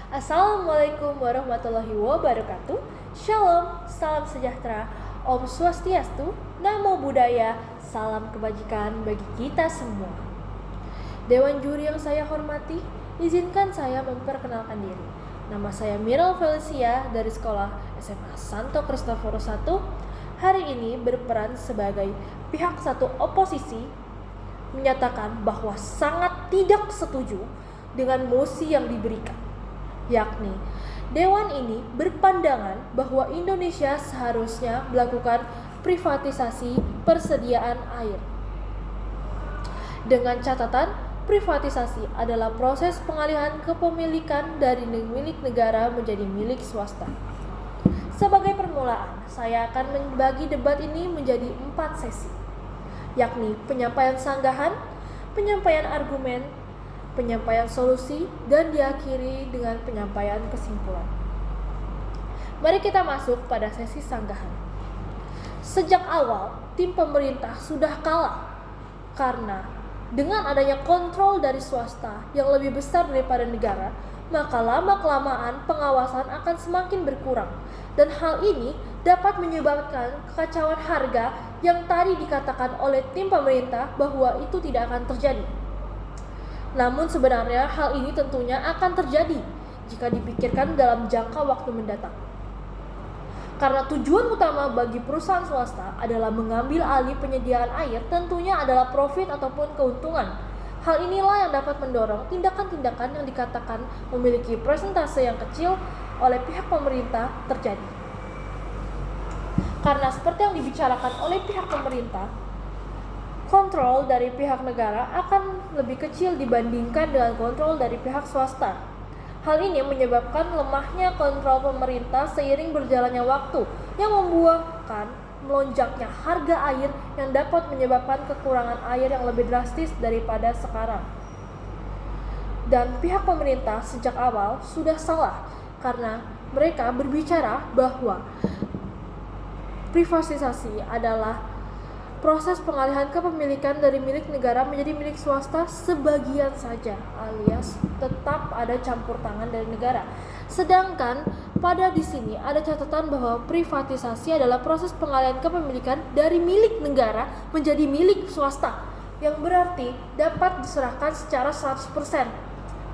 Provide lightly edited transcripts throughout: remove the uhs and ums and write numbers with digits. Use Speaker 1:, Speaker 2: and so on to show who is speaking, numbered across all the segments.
Speaker 1: Assalamualaikum warahmatullahi wabarakatuh. Shalom, salam sejahtera, Om Swastiastu, Namo Buddhaya, salam kebajikan bagi kita semua. Dewan juri yang saya hormati, izinkan saya memperkenalkan diri. Nama saya Miral Felicia dari sekolah SMA Santo Kristoforus I. Hari ini berperan sebagai pihak satu oposisi menyatakan bahwa sangat tidak setuju dengan mosi yang diberikan, yakni Dewan ini berpandangan bahwa Indonesia seharusnya melakukan privatisasi persediaan air. Dengan catatan, privatisasi adalah proses pengalihan kepemilikan dari milik negara menjadi milik swasta. Sebagai permulaan, saya akan membagi debat ini menjadi 4 sesi, yakni penyampaian sanggahan, penyampaian argumen, penyampaian solusi, dan diakhiri dengan penyampaian kesimpulan. Mari kita masuk pada sesi sanggahan. Sejak awal, tim pemerintah sudah kalah karena dengan adanya kontrol dari swasta yang lebih besar daripada negara, maka lama-kelamaan pengawasan akan semakin berkurang, dan hal ini dapat menyebabkan kekacauan harga yang tadi dikatakan oleh tim pemerintah bahwa itu tidak akan terjadi. Namun sebenarnya hal ini tentunya akan terjadi jika dipikirkan dalam jangka waktu mendatang. Karena tujuan utama bagi perusahaan swasta adalah mengambil alih penyediaan air, tentunya adalah profit ataupun keuntungan. Hal inilah yang dapat mendorong tindakan-tindakan yang dikatakan memiliki persentase yang kecil oleh pihak pemerintah terjadi. Karena seperti yang dibicarakan oleh pihak pemerintah, kontrol dari pihak negara akan lebih kecil dibandingkan dengan kontrol dari pihak swasta. Hal ini menyebabkan lemahnya kontrol pemerintah seiring berjalannya waktu yang membuahkan melonjaknya harga air yang dapat menyebabkan kekurangan air yang lebih drastis daripada sekarang. Dan pihak pemerintah sejak awal sudah salah karena mereka berbicara bahwa privatisasi adalah proses pengalihan kepemilikan dari milik negara menjadi milik swasta sebagian saja, alias tetap ada campur tangan dari negara. Sedangkan pada di sini ada catatan bahwa privatisasi adalah proses pengalihan kepemilikan dari milik negara menjadi milik swasta, yang berarti dapat diserahkan secara 100%.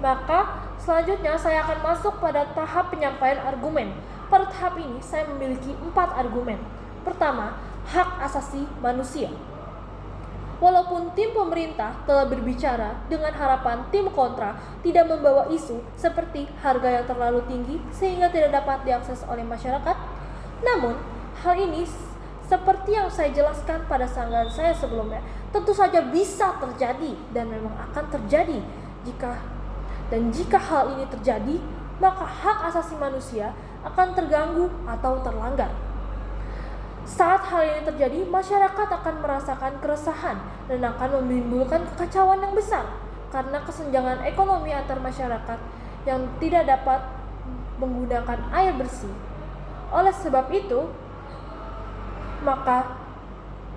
Speaker 1: Maka selanjutnya saya akan masuk pada tahap penyampaian argumen. Pada tahap ini saya memiliki 4 argumen. Pertama, hak asasi manusia. Walaupun tim pemerintah telah berbicara dengan harapan tim kontra tidak membawa isu seperti harga yang terlalu tinggi sehingga tidak dapat diakses oleh masyarakat, namun hal ini seperti yang saya jelaskan pada sanggahan saya sebelumnya, tentu saja bisa terjadi dan memang akan terjadi jika hal ini terjadi, maka hak asasi manusia akan terganggu atau terlanggar. Saat hal ini terjadi, masyarakat akan merasakan keresahan dan akan menimbulkan kekacauan yang besar karena kesenjangan ekonomi antar masyarakat yang tidak dapat menggunakan air bersih. Oleh sebab itu, maka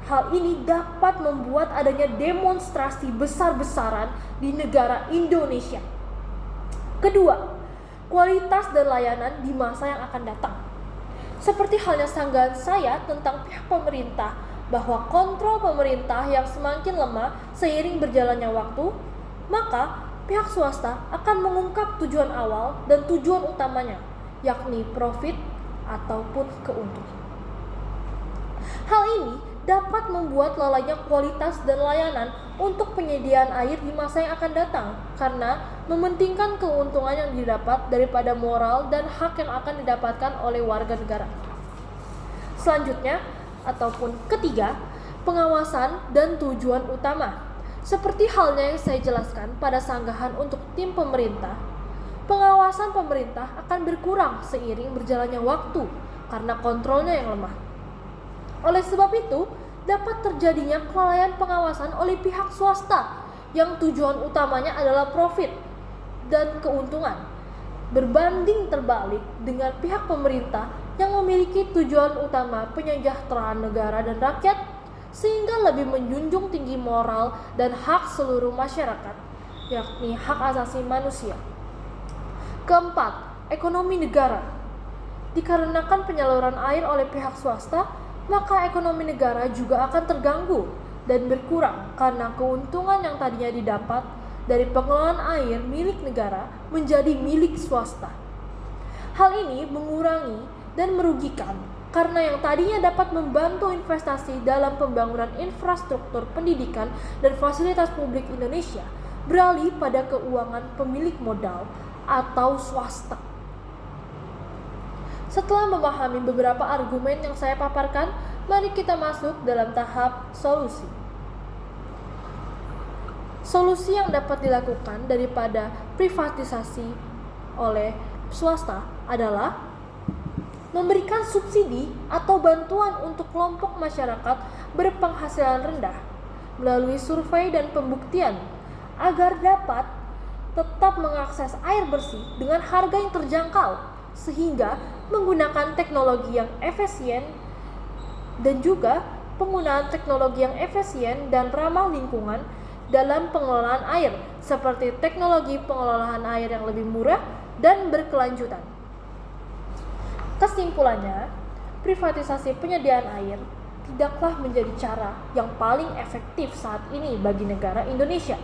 Speaker 1: hal ini dapat membuat adanya demonstrasi besar-besaran di negara Indonesia. Kedua, kualitas dan layanan di masa yang akan datang. Seperti halnya sanggahan saya tentang pihak pemerintah, bahwa kontrol pemerintah yang semakin lemah seiring berjalannya waktu, maka pihak swasta akan mengungkap tujuan awal dan tujuan utamanya, yakni profit ataupun keuntungan. Hal ini dapat membuat lalainya kualitas dan layanan untuk penyediaan air di masa yang akan datang, karena mementingkan keuntungan yang didapat daripada moral dan hak yang akan didapatkan oleh warga negara. Selanjutnya, ataupun ketiga, pengawasan dan tujuan utama. Seperti halnya yang saya jelaskan pada sanggahan untuk tim pemerintah, pengawasan pemerintah akan berkurang seiring berjalannya waktu karena kontrolnya yang lemah. Oleh sebab itu, dapat terjadinya kelalaian pengawasan oleh pihak swasta yang tujuan utamanya adalah profit dan keuntungan, berbanding terbalik dengan pihak pemerintah yang memiliki tujuan utama penyejahteraan negara dan rakyat, sehingga lebih menjunjung tinggi moral dan hak seluruh masyarakat, yakni hak asasi manusia. Keempat, ekonomi negara. Dikarenakan penyaluran air oleh pihak swasta, maka ekonomi negara juga akan terganggu dan berkurang karena keuntungan yang tadinya didapat dari pengelolaan air milik negara menjadi milik swasta. Hal ini mengurangi dan merugikan karena yang tadinya dapat membantu investasi dalam pembangunan infrastruktur pendidikan dan fasilitas publik Indonesia beralih pada keuangan pemilik modal atau swasta. Setelah memahami beberapa argumen yang saya paparkan, mari kita masuk dalam tahap solusi. Solusi yang dapat dilakukan daripada privatisasi oleh swasta adalah memberikan subsidi atau bantuan untuk kelompok masyarakat berpenghasilan rendah melalui survei dan pembuktian agar dapat tetap mengakses air bersih dengan harga yang terjangkau sehingga menggunakan teknologi yang efisien dan juga penggunaan teknologi yang efisien dan ramah lingkungan dalam pengelolaan air seperti teknologi pengelolaan air yang lebih murah dan berkelanjutan. Kesimpulannya, privatisasi penyediaan air tidaklah menjadi cara yang paling efektif saat ini bagi negara Indonesia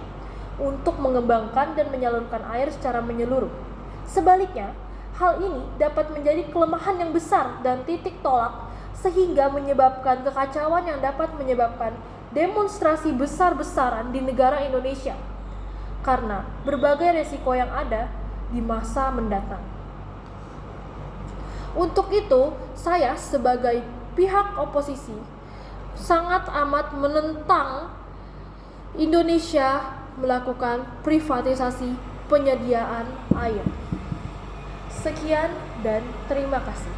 Speaker 1: untuk mengembangkan dan menyalurkan air secara menyeluruh. Sebaliknya, hal ini dapat menjadi kelemahan yang besar dan titik tolak sehingga menyebabkan kekacauan yang dapat menyebabkan demonstrasi besar-besaran di negara Indonesia karena berbagai resiko yang ada di masa mendatang. Untuk itu, saya sebagai pihak oposisi sangat amat menentang Indonesia melakukan privatisasi penyediaan air. Sekian dan terima kasih.